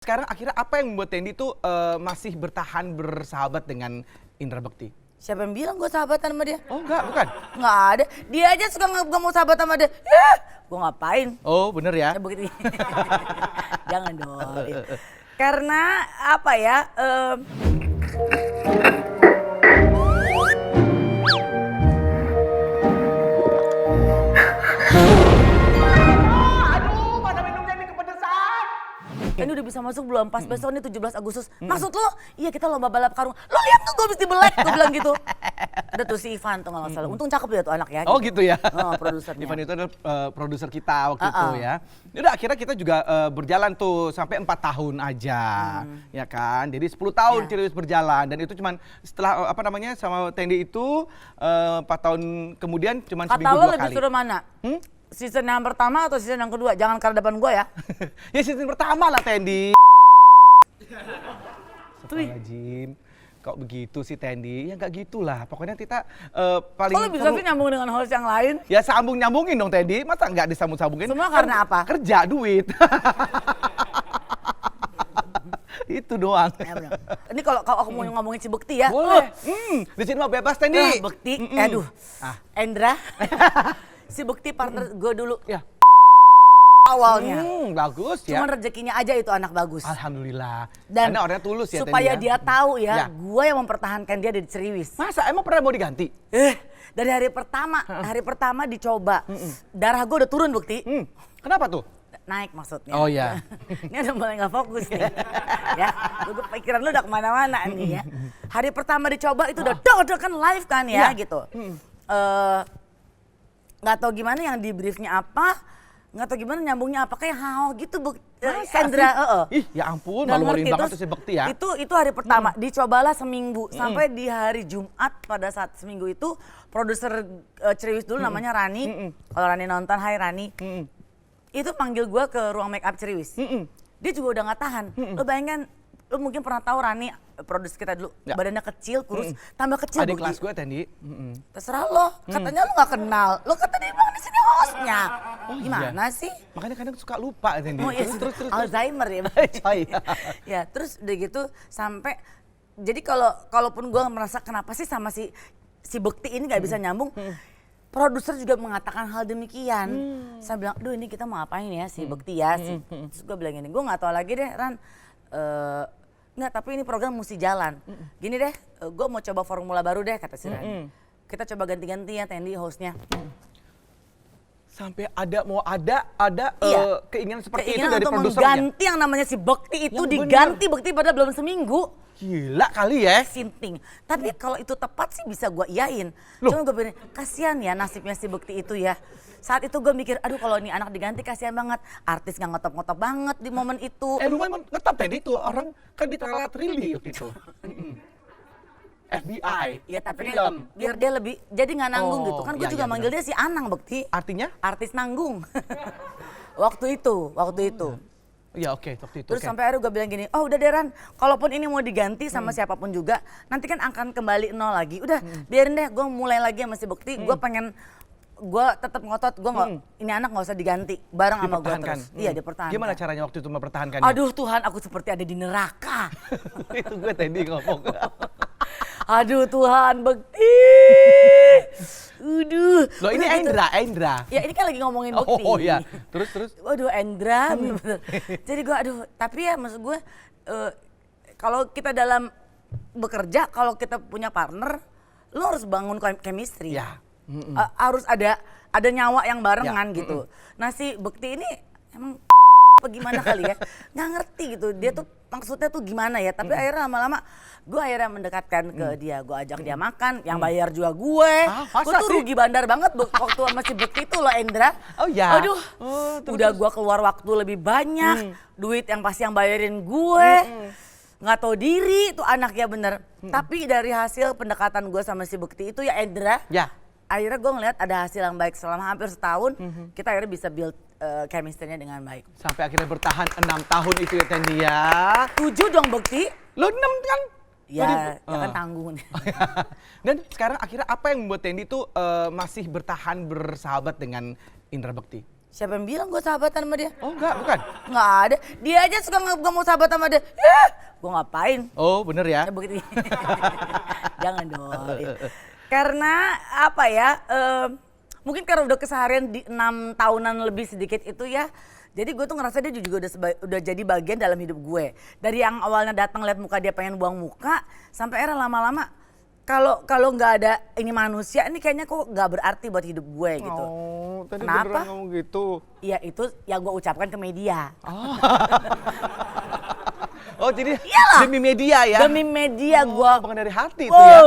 Sekarang akhirnya apa yang membuat Tendy tuh masih bertahan bersahabat dengan Indra Bekti? Siapa yang bilang gue sahabatan sama dia? Oh enggak, bukan? Nggak ada. Dia aja suka nggak mau sahabat sama dia. Ya, gue ngapain? Oh bener ya? Begitu. Jangan dong. Karena apa ya? Ini udah bisa masuk belum? Pas besok nih 17 Agustus. Maksud lo? Iya kita lomba balap karung. Lo lihat tuh gue habis dibelek, gue bilang gitu. Ada tuh si Ivan tuh nggak salah. Untung cakep dia tuh anak ya. Oh gitu ya? Produsernya. Ivan itu adalah produser kita waktu itu ya. Udah akhirnya kita juga berjalan tuh sampai 4 tahun aja. Ya kan? Jadi 10 tahun terus berjalan. Dan itu cuman setelah apa namanya sama Tendy itu 4 tahun kemudian cuman seminggu 2 kali. Kata lo lebih seru mana? Season yang pertama atau season yang kedua? Jangan karena depan gue ya. Ya season pertama lah Tendy. Astagfirullahaladzim. Kok begitu sih Tendy? Ya nggak gitulah. Pokoknya kita paling Kalau bisa sih nyambung dengan host yang lain? Ya sambung-nyambungin dong Tendy. Masa nggak disambung-sambungin? Semua karena apa? Kerja, duit. Itu doang. Ya, ini kalau aku mau ngomongin si Bekti ya. Boleh. Di sini mah bebas Tendy. Bekti, aduh. Endra. Si Bekti partner gue dulu. Ya. Awalnya. Bagus ya. Cuman rezekinya aja itu anak bagus. Alhamdulillah. Dan karena orangnya tulus ya supaya Tendy ya. dia tahu ya, gue yang mempertahankan dia dari Ceriwis. Masa emang pernah mau diganti? Dari hari pertama dicoba. Darah gue udah turun Bekti. Kenapa tuh? Naik maksudnya. Oh iya. Ini udah mulai gak fokus nih. Ya, gue pikiran lu udah kemana-mana nih ya. Hari pertama dicoba itu udah kan live kan ya gitu. Nggak tahu gimana yang di briefnya apa, nggak tahu gimana nyambungnya apa, kayak hao gitu Endra. Ih ya ampun, malu-maluin banget tuh si Bekti ya. Itu hari pertama, dicobalah seminggu, sampai di hari Jumat pada saat seminggu itu, produser Ceriwis dulu namanya Rani, kalau Rani nonton, hai Rani, itu panggil gue ke ruang make up Ceriwis. Dia juga udah nggak tahan, lo bayangkan, lo mungkin pernah tahu Rani, produser kita dulu, badannya kecil, kurus, tambah kecil. Adik kelas gue Tendy. Terserah lo, katanya lo gak kenal. Lo kata dia bilang di sini hostnya. Gimana sih? Makanya kadang suka lupa Tendy. Oh, iya, terus. Alzheimer ya. Ya terus udah gitu sampai, jadi kalaupun gue merasa kenapa sih sama si Bekti ini gak bisa nyambung, produser juga mengatakan hal demikian. Saya bilang, aduh ini kita mau ngapain ya si Bekti ya. Terus gue bilang gini, gue gak tahu lagi deh Ran. Nggak, tapi ini program mesti jalan. Gini deh, gue mau coba formula baru deh kata si Rani. Kita coba ganti-ganti ya Tendy hostnya. Sampai ada keinginan seperti itu Keinginan dari untuk produsernya. mengganti yang namanya si Bekti itu diganti Bekti padahal belum seminggu. Gila kali ya. Sinting. Tapi kalau itu tepat sih bisa gue iyain. Cuma gue bilang, kasihan ya nasibnya si Bekti itu ya. Saat itu gue mikir, aduh kalau ini anak diganti kasihan banget. Artis gak ngotop-ngotop banget di momen itu. Memang ngetop Tendy itu orang kan ditelat Rili waktu itu. FBI. Ya tapi biar dia lebih, jadi gak nanggung gitu. Kan gue juga manggil dia si Anang Bekti. Artinya? Artis nanggung. waktu itu. Ya oke, waktu itu. Terus sampai akhirnya gue bilang gini, oh udah Deran, kalaupun ini mau diganti sama siapapun juga, nanti kan akan kembali nol lagi. Udah biarin deh, gue mulai lagi sama si Bekti, gue tetap ngotot, gue nggak, ini anak nggak usah diganti, bareng sama gue terus. Iya dipertahankan. Gimana caranya waktu itu mempertahankannya? Aduh Tuhan, aku seperti ada di neraka. Itu gue Tendy ngomong. Aduh Tuhan, Bekti. Uduh. Loh ini Endra. Ya ini kan lagi ngomongin Bekti. Oh iya, terus. Waduh Endra. Jadi gue aduh, tapi ya maksud gue, kalau kita dalam bekerja, kalau kita punya partner, lo harus bangun chemistry. Ya. Harus ada nyawa yang barengan gitu. Nah si Bekti ini emang apa gimana kali ya, nggak ngerti gitu. Dia tuh maksudnya tuh gimana ya. Tapi akhirnya lama-lama gue akhirnya mendekatkan ke dia. Gue ajak dia makan, yang bayar juga gue. Gue tuh rugi bandar banget waktu sama si Bekti itu loh Endra. Oh ya. Aduh, udah gue keluar waktu lebih banyak, duit yang pasti yang bayarin gue. Nggak tahu diri tuh anaknya bener. Tapi dari hasil pendekatan gue sama si Bekti itu ya Endra. Ya. Akhirnya gue ngeliat ada hasil yang baik selama hampir setahun, kita akhirnya bisa build chemistry-nya dengan baik. Sampai akhirnya bertahan 6 tahun itu ya Tendy ya. 7 dong Bekti. Lo 6 kan? Ya kan tanggung. Dan sekarang akhirnya apa yang membuat Tendy tuh masih bertahan bersahabat dengan Indra Bekti? Siapa yang bilang gue sahabatan sama dia? Oh enggak, bukan? Nggak ada. Dia aja suka nggak mau sahabat sama dia. Gue ngapain? Oh bener ya? Ya begitu. Jangan dong. Karena apa ya? Mungkin karena udah keseharian di 6 tahunan lebih sedikit itu ya. Jadi gue tuh ngerasa dia juga udah jadi bagian dalam hidup gue. Dari yang awalnya datang lihat muka dia pengen buang muka, sampai akhirnya lama-lama kalau nggak ada ini manusia ini kayaknya kok nggak berarti buat hidup gue gitu. Oh, tadi Kenapa? beneran ngomong gitu. Iya itu yang gue ucapkan ke media. Oh jadi Iyalah. demi media ya? Demi media gue. Bukan dari hati itu ya?